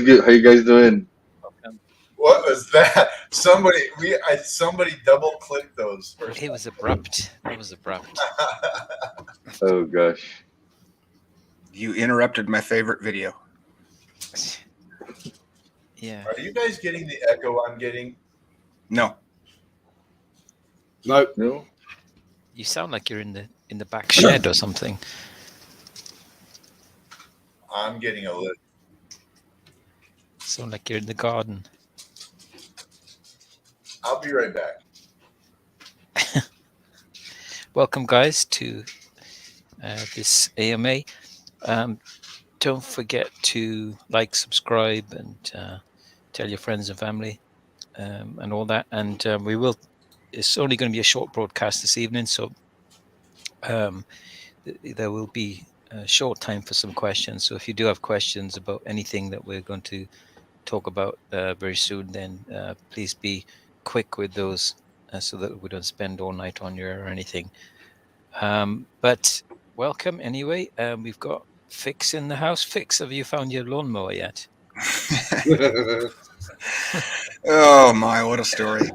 good? How you guys doing? Welcome. What was that? Somebody double clicked those first. It was abrupt. That was abrupt. Oh gosh. You interrupted my favorite video. Yeah. Are you guys getting the echo I'm getting? No. No. You sound like you're in the back shed or something. I'm getting a little. Sound like you're in the garden. I'll be right back. Welcome, guys, to this AMA. Don't forget to like, subscribe, and tell your friends and family and all that. And we will. It's only going to be a short broadcast this evening, so there will be a short time for some questions. So if you do have questions about anything that we're going to talk about very soon, then please be quick with those so that we don't spend all night on you or anything. But welcome anyway. We've got Fix in the house. Fix, have you found your lawnmower yet? Oh my, what a story.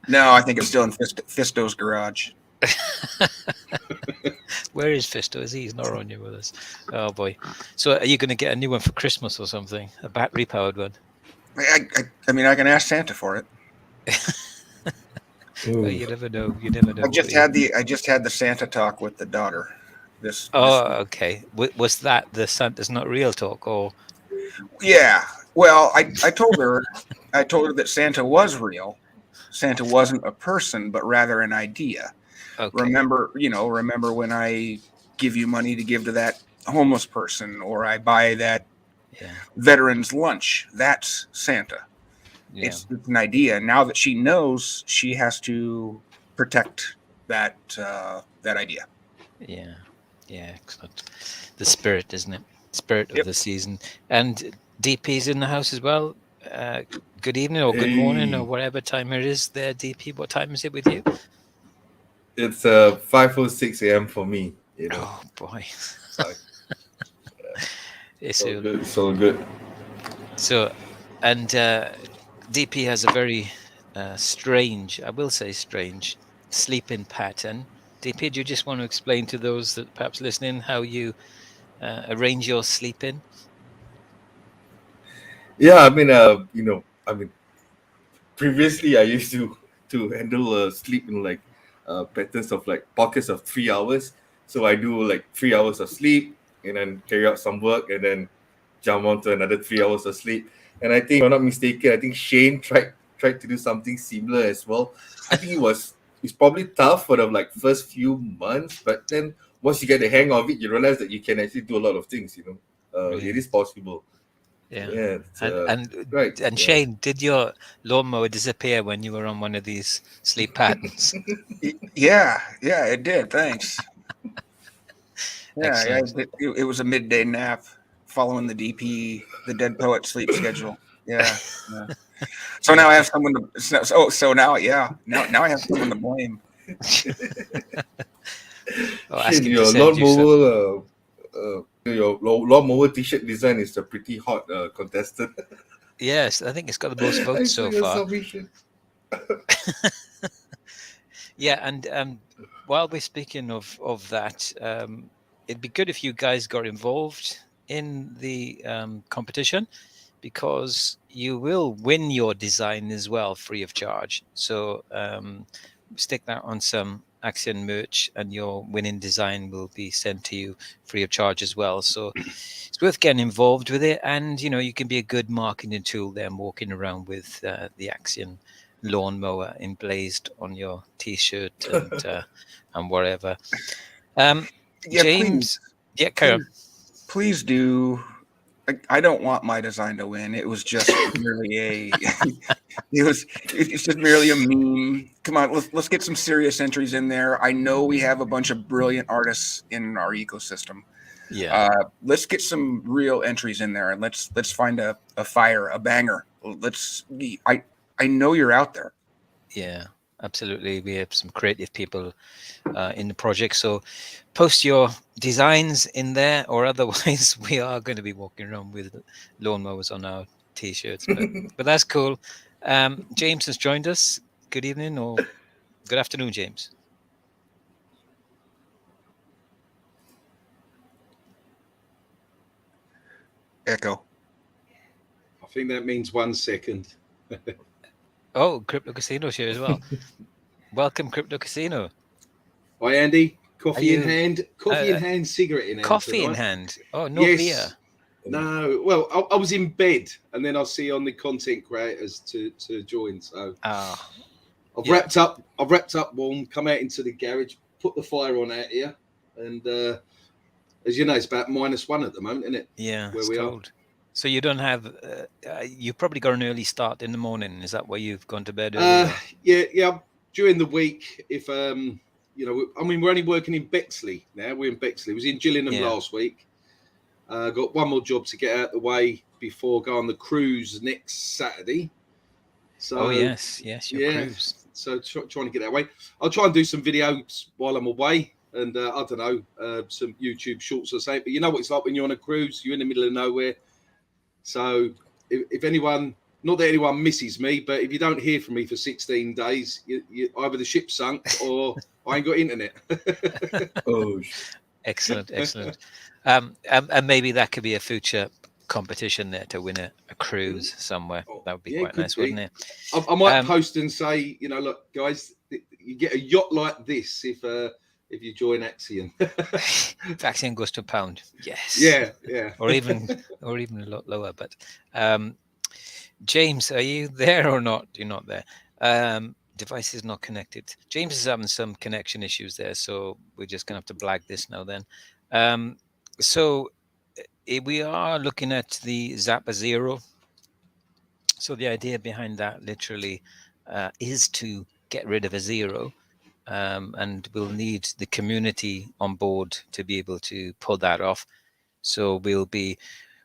No, I think it's still in Fisto's garage. Where is Fisto? He's not on here with us. Oh boy. So are you going to get a new one for Christmas or something? A battery powered one? I mean, I can ask Santa for it. Well, you never know. You never know. I just had the Santa talk with the daughter. Okay. Was that the Santa's not real talk, or? Yeah. Well, I told her that Santa was real. Santa wasn't a person, but rather an idea. Okay. Remember when I give you money to give to that homeless person, or I buy that veteran's lunch? That's Santa. Yeah. It's an idea. Now that she knows, she has to protect that idea. Yeah. Excellent. The spirit, isn't it? Spirit of the season. And DP's in the house as well. Good evening or good morning or whatever time it is there, DP. What time is it with you? It's 5:06 a.m. for me. You know. Oh boy. It's so good. So good. So, and DP has a very strange, I will say strange, sleeping pattern. DP, do you just want to explain to those that perhaps listening how you arrange your sleeping? Yeah, previously I used to handle sleep in like patterns of like pockets of 3 hours. So I do like 3 hours of sleep and then carry out some work and then jump on to another 3 hours of sleep. And I think, if I'm not mistaken, I think Shane tried to do something similar as well. I think it's probably tough for the like first few months, but then once you get the hang of it, you realize that you can actually do a lot of things. It is possible. Yeah. Right. And Shane, did your lawnmower disappear when you were on one of these sleep patterns? Yeah, it did. Thanks. Yeah, it was a midday nap following the DP, the Dead Poet sleep schedule. Yeah. So now I have someone to. So now I have someone to blame. Shane, your lawnmower. Your lawnmower t-shirt design is a pretty hot contestant. Yes, I think it's got the most votes so far. Yeah, and while we're speaking of that, it'd be good if you guys got involved in the competition, because you will win your design as well free of charge. So stick that on some Axion merch and your winning design will be sent to you free of charge as well. So it's worth getting involved with it, and you can be a good marketing tool then, walking around with the Axion lawnmower emblazed on your t-shirt and whatever. James, please do. I don't want my design to win. It was just merely it's just merely a meme. Come on, let's get some serious entries in there. I know we have a bunch of brilliant artists in our ecosystem. Yeah. Let's get some real entries in there, and let's find a fire, a banger. I know you're out there. Yeah. absolutely. We have some creative people in the project, so post your designs in there, or otherwise we are going to be walking around with lawnmowers on our t-shirts. But that's cool. James has joined us. Good evening or good afternoon, James. Echo. I think that means 1 second. Oh, Crypto Casino's here as well. Welcome, Crypto Casino. Hi, Andy. Coffee in you- hand. Coffee in hand, cigarette in hand. Coffee in tonight. hand. Oh, no beer. No. Well, I was in bed, and then I see on the content creators to join. So I've wrapped up. I've wrapped up warm. Come out into the garage. Put the fire on out here, and as you know, it's about -1 at the moment, isn't it? Yeah, Where it's we cold. So you don't have. You probably got an early start in the morning. Is that why you've gone to bed early? Yeah. During the week, if you know, I mean, we're only working in Bexley now. We're in Bexley. We was in Gillingham last week. Got one more job to get out the way before going on the cruise next Saturday. So yes, your cruise. So trying to get that away. I'll try and do some videos while I'm away, and I don't know, some YouTube shorts or something. But you know what it's like when you're on a cruise. You're in the middle of nowhere. So if anyone, not that anyone misses me, but if you don't hear from me for 16 days, you either the ship sunk or I ain't got internet. Oh, excellent. And maybe that could be a future competition there to win a cruise somewhere. That would be quite nice, wouldn't it? I might post and say, you know, look, guys, you get a yacht like this if you join Axion. If Axion goes to £1, yes. Yeah. or even a lot lower. But James, are you there or not? You're not there. Device is not connected. James is having some connection issues there, so we're just gonna have to blag this now then. So we are looking at the Zappa Zero. So the idea behind that literally is to get rid of a zero, and we'll need the community on board to be able to pull that off. So we'll be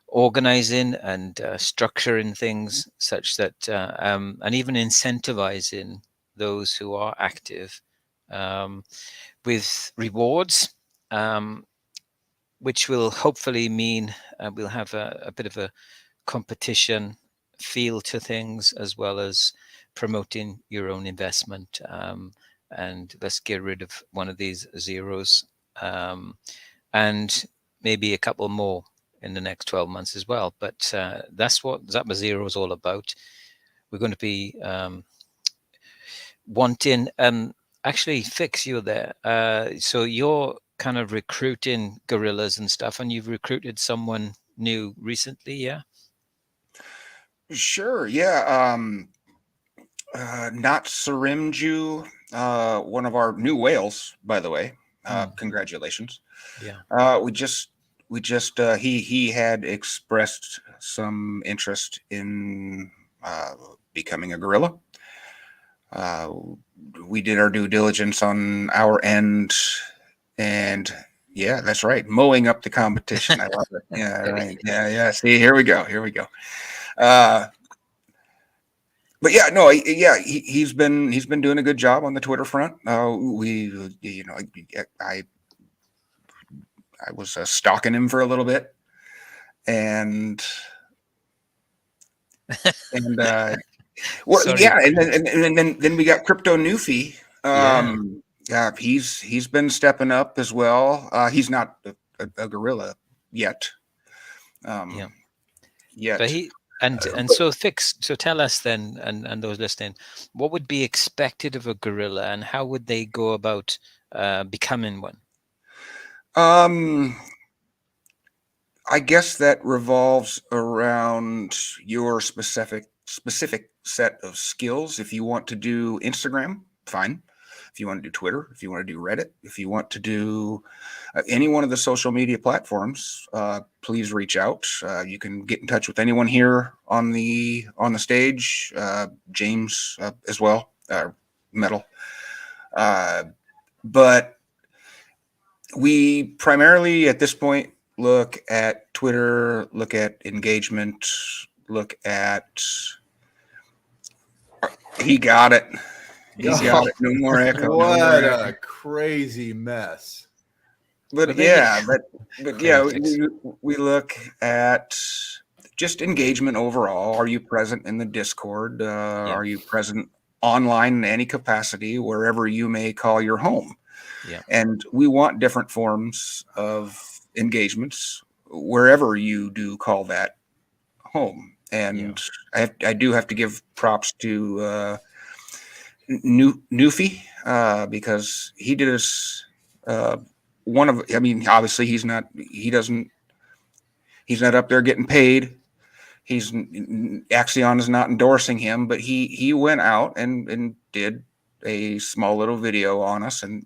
organizing and structuring things such that, and even incentivizing those who are active with rewards, which will hopefully mean we'll have a bit of a competition feel to things, as well as promoting your own investment. And let's get rid of one of these zeros, and maybe a couple more in the next 12 months as well. But that's what Zappa Zero is all about. We're going to be wanting, actually, Fix, you there. So you're kind of recruiting gorillas and stuff, and you've recruited someone new recently, yeah? Sure, yeah. Not Sarimju, one of our new whales, by the way. Congratulations. Yeah. He had expressed some interest in becoming a gorilla. We did our due diligence on our end, and yeah, that's right, mowing up the competition. I love it. Yeah, right. Yeah. See, here we go. But yeah, no, he's been doing a good job on the Twitter front. I was stalking him for a little bit, and well, Sorry. yeah, and then we got Crypto Newfie. Yeah, he's been stepping up as well. He's not a gorilla yet. Yet. But so Fix. So tell us then, and those listening, what would be expected of a gorilla, and how would they go about becoming one? I guess that revolves around your specific set of skills. If you want to do Instagram, fine. If you want to do Twitter, if you want to do Reddit, if you want to do any one of the social media platforms, please reach out. You can get in touch with anyone here on the stage, James as well, Metal. But we primarily at this point look at Twitter, look at engagement, look at he got it. He's got it. No more echo. No What more a echo. crazy mess. But Well, there you- yeah, but yeah, Thanks. we look at just engagement overall. Are you present in the Discord? Are you present online in any capacity, wherever you may call your home? Yeah. And we want different forms of engagements wherever you do call that home. And I do have to give props to Newfie because he did us one of. I mean, obviously he's not up there getting paid. Axion is not endorsing him, but he went out and did a small little video on us, and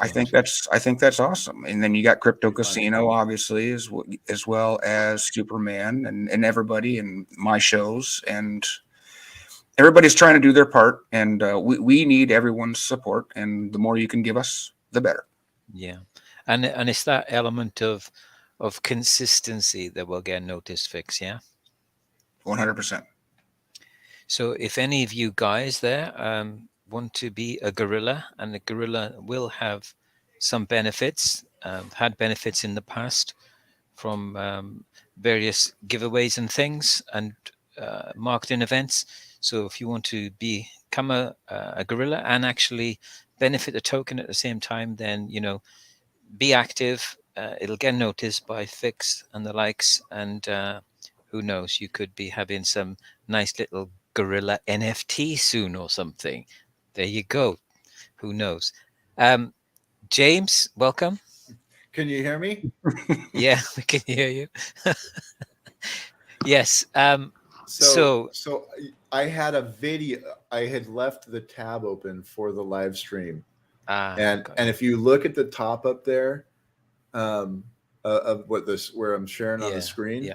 I think that's awesome. And then you got Crypto Casino, obviously, as well as Superman and everybody and my shows, and everybody's trying to do their part, and we need everyone's support, and the more you can give us, the better. Yeah, and it's that element of consistency that will get noticed, Fix. Yeah, 100%. So if any of you guys there want to be a gorilla, and the gorilla will have some benefits, had benefits in the past from various giveaways and things and marketing events. So if you want to become a gorilla and actually benefit the token at the same time, then be active. It'll get noticed by Fix and the likes, and who knows, you could be having some nice little gorilla NFT soon or something. There you go. Who knows? James, welcome. Can you hear me? Yeah, we can hear you. Yes. So I had a video. I had left the tab open for the live stream, and if you look at the top up there, of where I'm sharing on the screen,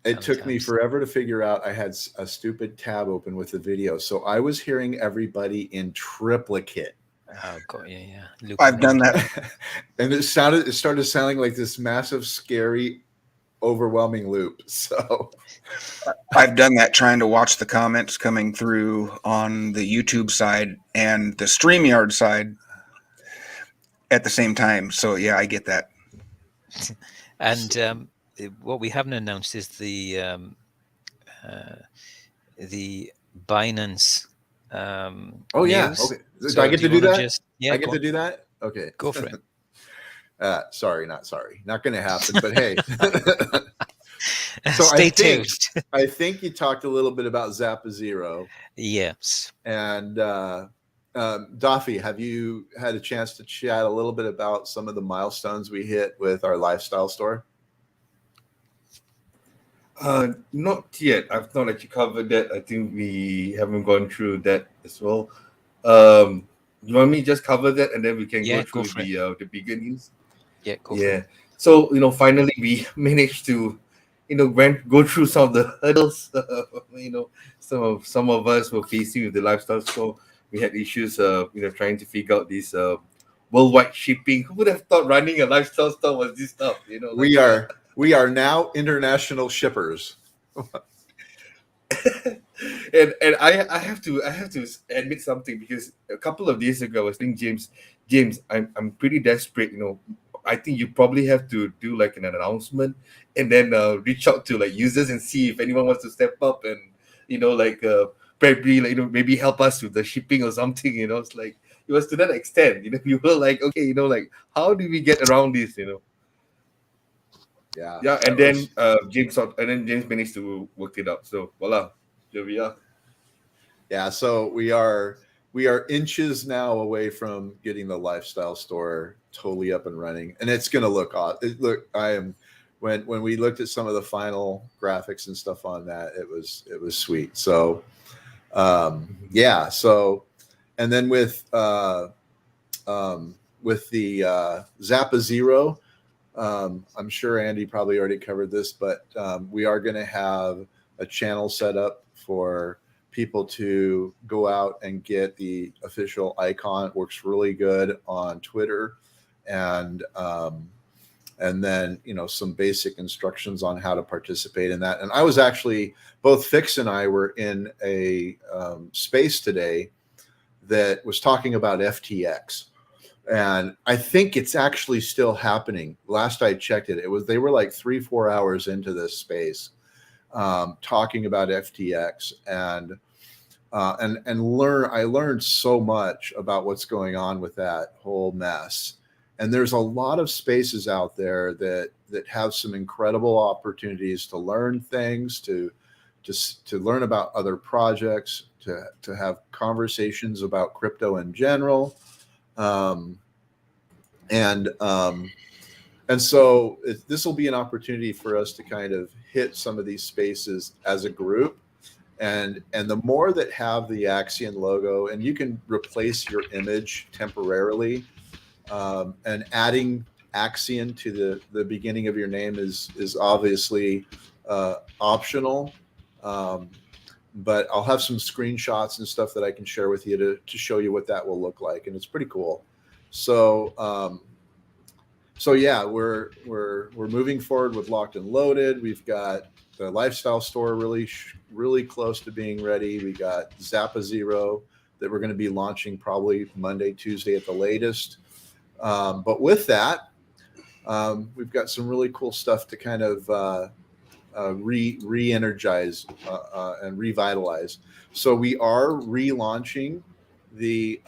it took me forever to figure out I had a stupid tab open with the video, so I was hearing everybody in triplicate. Oh God, yeah. I've done that, and it started sounding like this massive, scary, overwhelming loop. So I've done that trying to watch the comments coming through on the YouTube side and the StreamYard side at the same time. So yeah, I get that. And what we haven't announced is the Binance. Oh yeah. news. Okay. So do I get to do that? Yeah, I get to do that. Okay. Go for it. Sorry. Not going to happen. But hey. So Stay tuned. I think you talked a little bit about Zappa Zero. Yes. And Daffy, have you had a chance to chat a little bit about some of the milestones we hit with our lifestyle store? Not yet. I've not actually covered that. I think we haven't gone through that as well. You want me to just cover that and then we can go through the bigger news? Yeah, go for it. So, finally we managed to, go through some of the hurdles. Some of us were facing with the lifestyle store. We had issues, trying to figure out this worldwide shipping. Who would have thought running a lifestyle store was this stuff? We are now international shippers. and I have to admit something, because a couple of days ago I was saying, James, I'm pretty desperate. I think you probably have to do like an announcement and then reach out to like users and see if anyone wants to step up and probably maybe help us with the shipping or something. It's like it was to that extent. We were like, okay, how do we get around this? Yeah, and then James managed to work it out. So voila, here we are. Yeah, so we are inches now away from getting the lifestyle store totally up and running, and it's going to look awesome. When we looked at some of the final graphics and stuff on that, it was sweet. So yeah, so and then with the Zappa Zero. I'm sure Andy probably already covered this, but we are going to have a channel set up for people to go out and get the official icon. It works really good on Twitter and and then, some basic instructions on how to participate in that. And I was actually, both Fix and I were in a space today that was talking about FTX. And I think it's actually still happening. Last I checked it, they were like 3-4 hours into this space, talking about FTX, and I learned so much about what's going on with that whole mess. And there's a lot of spaces out there that have some incredible opportunities to learn things, to learn about other projects, to have conversations about crypto in general. And so this will be an opportunity for us to kind of hit some of these spaces as a group. And the more that have the Axion logo, and you can replace your image temporarily, and adding Axion to the beginning of your name is obviously optional. But I'll have some screenshots and stuff that I can share with you to show you what that will look like, and it's pretty cool. So yeah, we're moving forward with Locked and Loaded. We've got the lifestyle store really close to being ready. We got Zappa Zero that we're going to be launching probably Monday, Tuesday at the latest. But with that, we've got some really cool stuff to kind of re-energize and revitalize. So we are relaunching the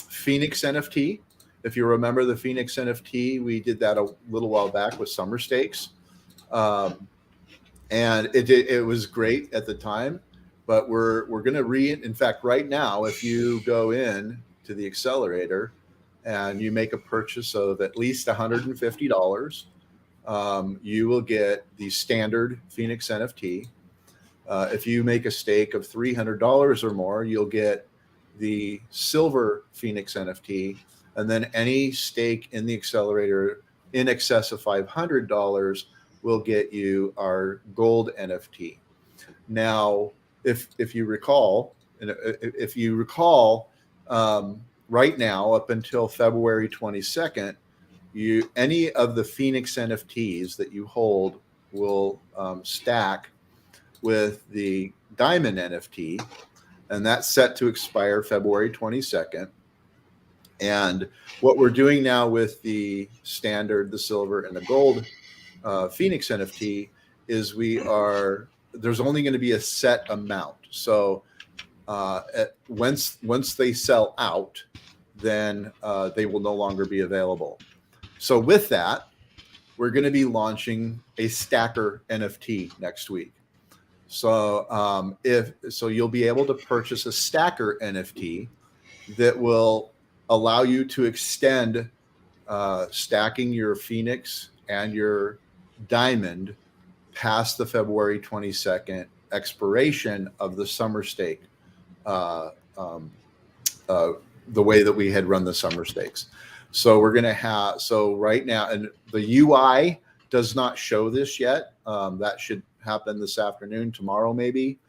Phoenix NFT. If you remember the Phoenix NFT, we did that a little while back with Summer Stakes. And it was great at the time, but we're going to in fact, right now, if you go in to the accelerator and you make a purchase of at least $150, you will get the standard Phoenix NFT. If you make a stake of $300 or more, you'll get the silver Phoenix NFT. And then any stake in the accelerator in excess of $500 will get you our gold NFT. Now, if you recall, right now up until February 22nd, any of the Phoenix NFTs that you hold will stack with the Diamond NFT, and that's set to expire February 22nd. And what we're doing now with the standard, the silver, and the gold Phoenix NFT is there's only going to be a set amount. So once they sell out, then they will no longer be available. So with that, we're going to be launching a stacker NFT next week. So you'll be able to purchase a stacker NFT that will allow you to extend stacking your Phoenix and your Diamond past the February 22nd expiration of the summer stake, the way that we had run the summer stakes. So we're going to right now, and the UI does not show this yet. That should happen this afternoon, tomorrow maybe.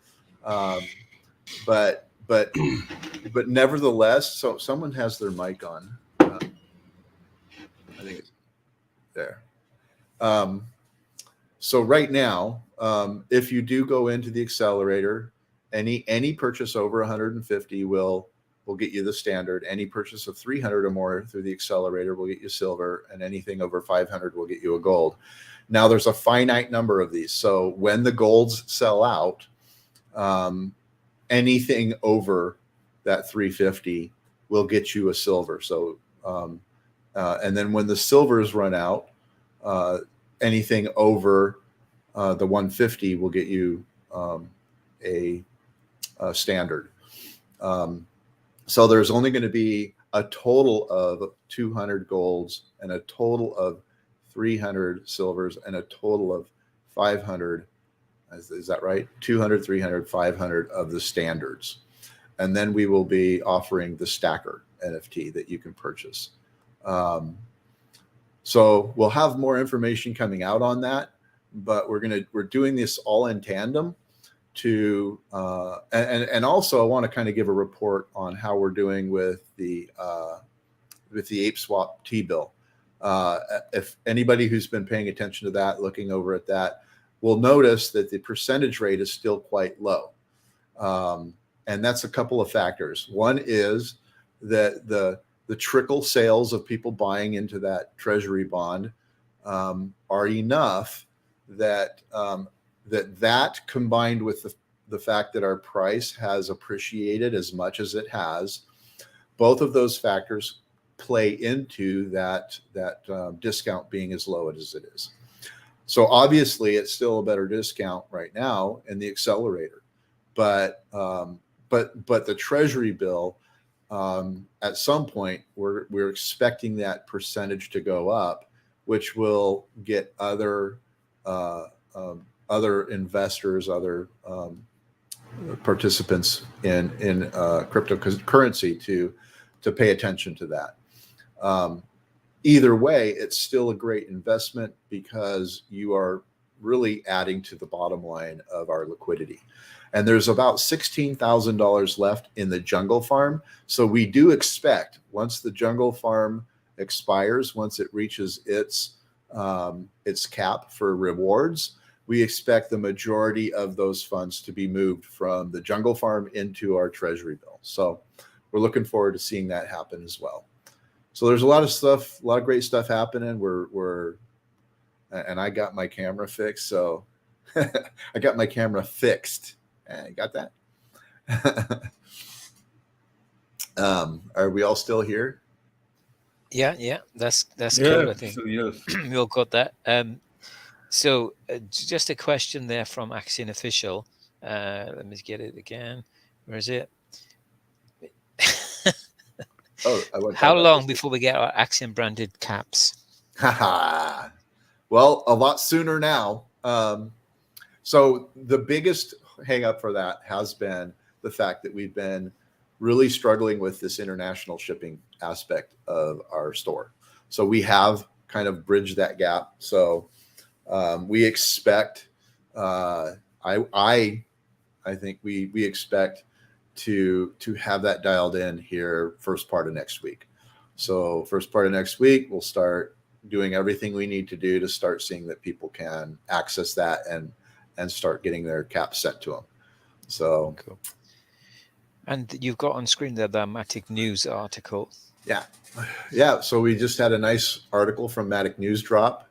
But nevertheless, so someone has their mic on. I think it's there. So right now, if you do go into the accelerator, any purchase over 150 will get you the standard. Any purchase of 300 or more through the accelerator will get you silver, and anything over 500 will get you a gold. Now there's a finite number of these. So when the golds sell out, anything over that 350 will get you a silver. So, and then when the silvers run out, anything over the 150 will get you a standard. So there's only going to be a total of 200 golds and a total of 300 silvers and a total of 500. Is that right? 200, 300, 500 of the standards. And then we will be offering the stacker NFT that you can purchase. So we'll have more information coming out on that, but we're doing this all in tandem to, and also I want to kind of give a report on how we're doing with the ApeSwap T-bill. If anybody who's been paying attention to that, looking over at that, will notice that the percentage rate is still quite low. And that's a couple of factors. One is that the trickle sales of people buying into that treasury bond are enough that that combined with the fact that our price has appreciated as much as it has, both of those factors play into that discount being as low as it is. So obviously, it's still a better discount right now in the accelerator, but the treasury bill, at some point, we're expecting that percentage to go up, which will get other investors, other participants in cryptocurrency to pay attention to that. Either way, it's still a great investment because you are really adding to the bottom line of our liquidity. And there's about $16,000 left in the jungle farm. So we do expect, once the jungle farm expires, once it reaches its cap for rewards, we expect the majority of those funds to be moved from the jungle farm into our treasury bill. So we're looking forward to seeing that happen as well. So there's a lot of stuff, a lot of great stuff happening. And I got my camera fixed. So I got my camera fixed. Got that? Are we all still here? Yeah, that's cool. I think So, yes. we all got that. So just a question there from Axion Official. Let me get it again. Where is it? How long before we get our Axion branded caps? Well, a lot sooner now. So the biggest hang up for that has been the fact that we've been really struggling with this international shipping aspect of our store. So we have kind of bridged that gap. So we expect, I think we expect to have that dialed in here first part of next week. So first part of next week, we'll start doing everything we need to do to start seeing that people can access that and start getting their caps sent to them. So cool. And you've got on screen there the Matic News article. Yeah. So we just had a nice article from Matic News drop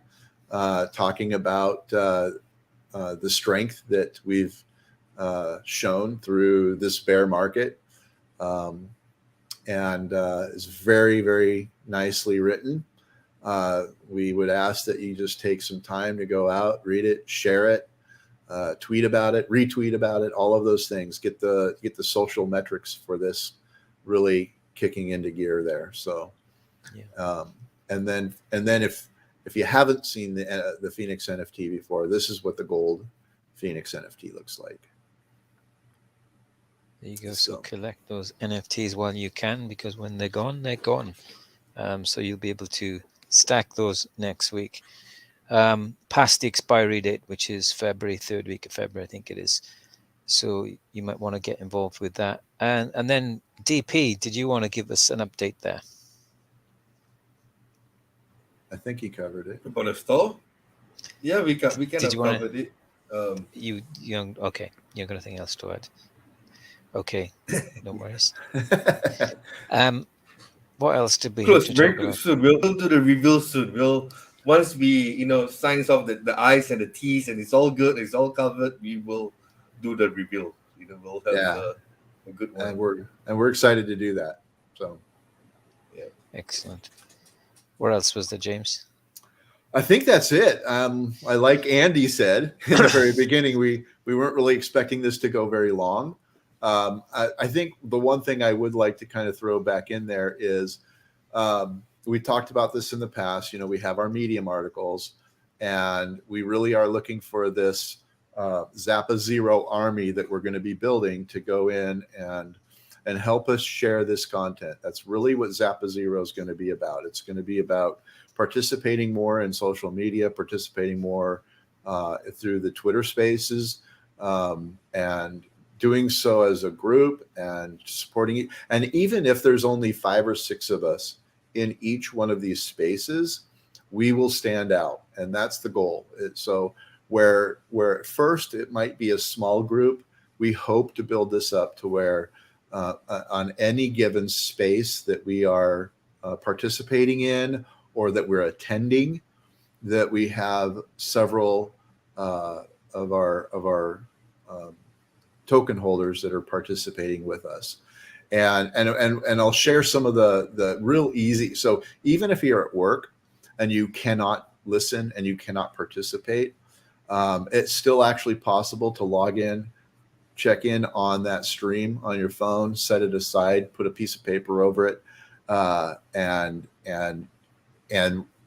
talking about the strength that we've shown through this bear market, and it's very, very nicely written. We would ask that you just take some time to go out, read it, share it, tweet about it, retweet about it, all of those things. Get the social metrics for this really kicking into gear there. So, yeah. And then if you haven't seen the Phoenix NFT before, this is what the gold Phoenix NFT looks like. There you go. So collect those NFTs while you can, because when they're gone, they're gone. So you'll be able to stack those next week. Past the expiry date, which is February, third week of February, I think it is. So you might want to get involved with that. And then DP, did you want to give us an update there? I think he covered it. About the store? Yeah, we can Did have you wanna- covered it. Okay, you've got anything else to add? Okay, no worries. What else did we Close, have to very talk about? soon. We'll do the reveal soon. Once we signs off the I's and the T's and it's all good, it's all covered, we will do the reveal. We'll have a good one. And we're excited to do that. So yeah. Excellent. What else was there, James? I think that's it. I like Andy said in the very beginning, we weren't really expecting this to go very long. I think the one thing I would like to kind of throw back in there is we talked about this in the past. We have our Medium articles, and we really are looking for this Zappa Zero army that we're going to be building to go in and help us share this content. That's really what Zappa Zero is going to be about. It's going to be about participating more in social media, participating more through the Twitter spaces, and doing so as a group and supporting it. And even if there's only 5 or 6 of us in each one of these spaces, we will stand out, and that's the goal. So where at first it might be a small group, we hope to build this up to where on any given space that we are participating in or that we're attending, that we have several of our token holders that are participating with us. And I'll share some of the real easy. So even if you're at work and you cannot listen and you cannot participate, it's still actually possible to log in, check in on that stream on your phone, set it aside, put a piece of paper over it, and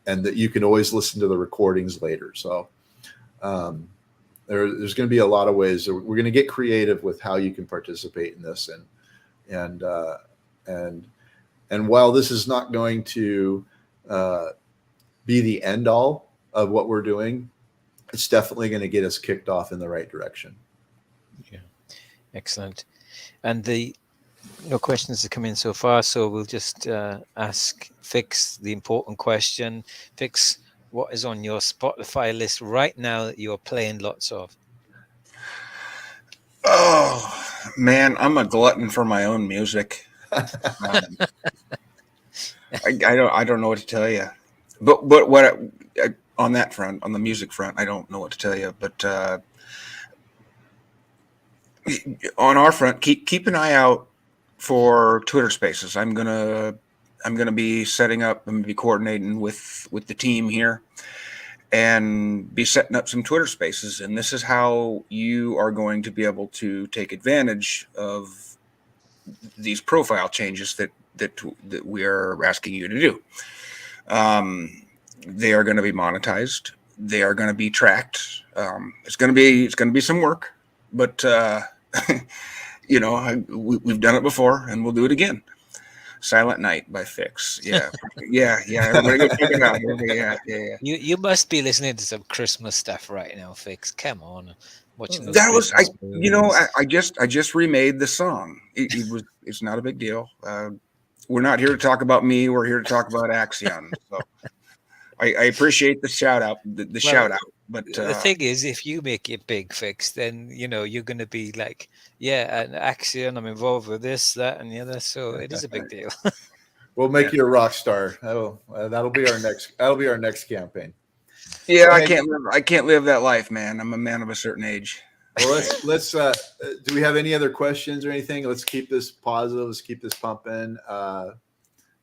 that you can always listen to the recordings later. So there's going to be a lot of ways. We're going to get creative with how you can participate in this, and while this is not going to be the end all of what we're doing, it's definitely going to get us kicked off in the right direction. Yeah, excellent. And no questions have come in so far, so we'll just ask Fix the important question. Fix, what is on your Spotify list right now that you are playing lots of? Oh man, I'm a glutton for my own music. I don't know what to tell you, but what on that front, on the music front, I don't know what to tell you. But on our front, keep an eye out for Twitter Spaces. I'm gonna be setting up. I'm gonna be coordinating with the team here, and be setting up some Twitter Spaces. And this is how you are going to be able to take advantage of these profile changes that we are asking you to do. They are going to be monetized. They are going to be tracked. It's going to be some work, but we've done it before, and we'll do it again. Silent Night by Fix. Yeah. Everybody go check it out. Yeah. You must be listening to some Christmas stuff right now, Fix. Come on, watching those That was Christmas movies. I just remade the song. It's not a big deal. We're not here to talk about me. We're here to talk about Axion. So I appreciate the shout out. The shout out. But the thing is, if you make it big, Fix, then you're going to be like, yeah, an Axion, I'm involved with this, that, and the other. So it is a big deal. We'll make you a rock star. That'll be our next campaign. Yeah, okay. I can't live that life, man. I'm a man of a certain age. Well, let's do we have any other questions or anything? Let's keep this positive. Let's keep this pumping.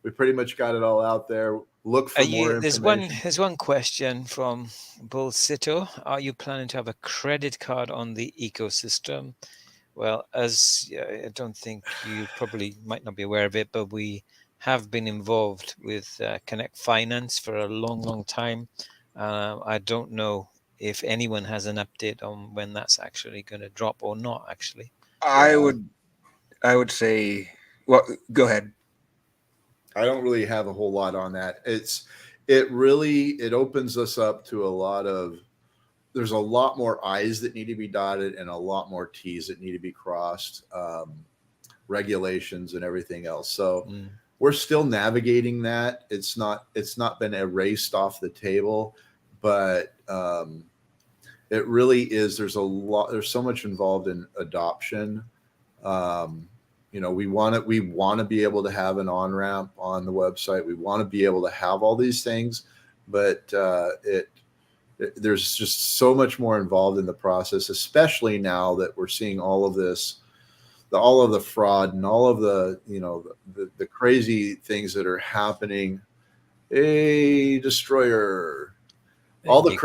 We pretty much got it all out there. Look for more information. There's one question from Bull Sito. Are you planning to have a credit card on the ecosystem? Well, as I don't think you probably might not be aware of it, but we have been involved with Connect Finance for a long, long time. I don't know if anyone has an update on when that's actually going to drop or not. Actually, I would say, well, go ahead. I don't really have a whole lot on that. It opens us up to there's a lot more I's that need to be dotted and a lot more T's that need to be crossed, regulations and everything else. So we're still navigating that. It's not been erased off the table, but it really is. There's so much involved in adoption. We want to be able to have an on-ramp on the website. We want to be able to have all these things, but there's just so much more involved in the process, especially now that we're seeing all of this, all of the fraud and all of the crazy things that are happening. A destroyer, all the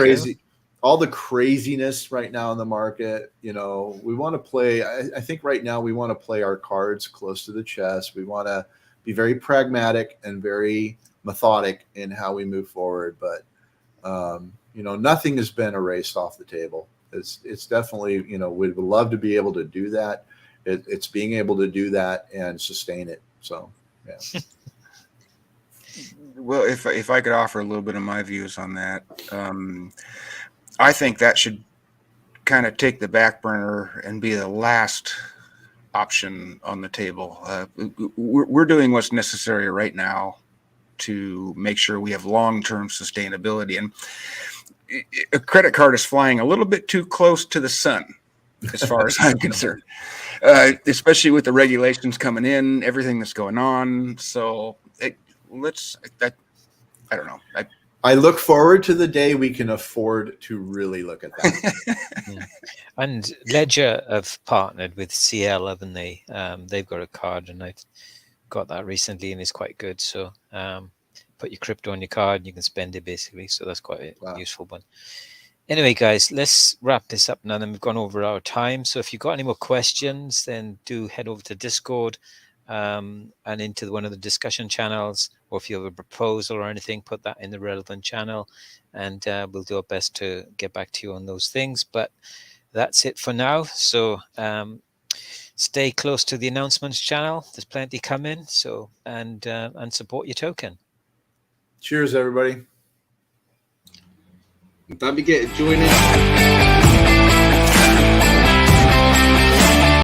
craziness right now in the market. We want to play. I think right now we want to play our cards close to the chest. We want to be very pragmatic and very methodic in how we move forward. But nothing has been erased off the table. It's definitely we would love to be able to do that. It's being able to do that and sustain it. So yeah. Well, if I could offer a little bit of my views on that, I think that should kind of take the back burner and be the last option on the table. We're doing what's necessary right now to make sure we have long-term sustainability. And a credit card is flying a little bit too close to the sun, as far as I'm concerned, especially with the regulations coming in, everything that's going on. So I don't know. I look forward to the day we can afford to really look at that. And Ledger have partnered with CL, haven't they? They've got a card, and I've got that recently, and it's quite good. So put your crypto on your card, and you can spend it basically. So that's quite a useful one. Anyway, guys, let's wrap this up now. Then we've gone over our time. So if you've got any more questions, then do head over to Discord and into one of the discussion channels. Or if you have a proposal or anything, put that in the relevant channel, and we'll do our best to get back to you on those things. But that's it for now. So stay close to the announcements channel. There's plenty coming. So and support your token. Cheers, everybody. Don't forget to join in.